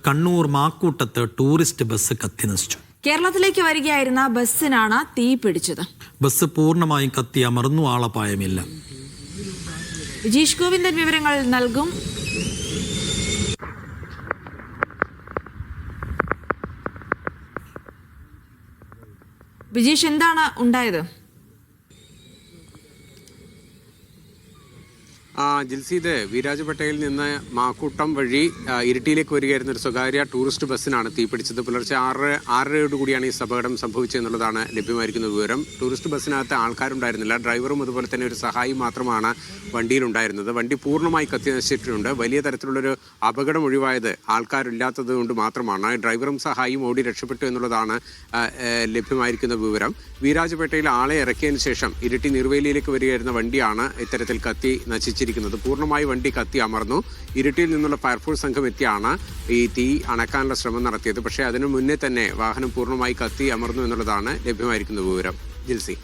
കണ്ണൂർ മാക്കൂട്ടത്ത് tourist bus കത്തിനശിച്ചു. കേരളത്തിലേക്ക് വരികയായിരുന്ന ബസ്സിനാണ് തീ പിടിച്ചത്. ബസ് പൂർണ്ണമായും കത്തി അമർന്നു, ആളപായമില്ല. വിജീഷ് ഗോവിന്ദൻ വിവരങ്ങൾ നൽകും. വിജീഷ്, എന്താണ് ഉണ്ടായത്? ജിൽസി, ഇത് വീരാജപേട്ടയിൽ നിന്ന് മാക്കൂട്ടം വഴി ഇരിട്ടിയിലേക്ക് വരികയായിരുന്ന ഒരു സ്വകാര്യ ടൂറിസ്റ്റ് ബസ്സിനാണ് തീപിടിച്ചത്. പുലർച്ചെ 6:30 ഈ അപകടം സംഭവിച്ചതെന്നുള്ളതാണ് ലഭ്യമായിരിക്കുന്ന വിവരം. ടൂറിസ്റ്റ് ബസ്സിനകത്ത് ആൾക്കാരുണ്ടായിരുന്നില്ല. ഡ്രൈവറും അതുപോലെ തന്നെ ഒരു സഹായിയും മാത്രമാണ് വണ്ടിയിലുണ്ടായിരുന്നത്. വണ്ടി പൂർണ്ണമായി കത്തി നശിച്ചിട്ടുണ്ട്. വലിയ തരത്തിലുള്ളൊരു അപകടം ഒഴിവായത് ആൾക്കാരില്ലാത്തത് കൊണ്ട് മാത്രമാണ്. ഡ്രൈവറും സഹായിയും ഓടി രക്ഷപ്പെട്ടു എന്നുള്ളതാണ് ലഭ്യമായിരിക്കുന്ന വിവരം. വീരാജപേട്ടയിൽ ആളെ ഇറക്കിയതിന് ശേഷം ഇരിട്ടി നീർവേലിയിലേക്ക് വരികയായിരുന്ന വണ്ടിയാണ് ഇത്തരത്തിൽ കത്തി നശിച്ചിരിക്കുന്നത്. പൂർണ്ണമായി വണ്ടി കത്തി അമർന്നു. ഇരിട്ടിയിൽ നിന്നുള്ള ഫയർഫോഴ്സ് സംഘം എത്തിയാണ് ഈ തീ അണക്കാനുള്ള ശ്രമം നടത്തിയത്. പക്ഷേ അതിനു മുന്നേ തന്നെ വാഹനം പൂർണ്ണമായി കത്തി അമർന്നു എന്നുള്ളതാണ് ലഭ്യമായിരിക്കുന്ന വിവരം. ജിൽസി.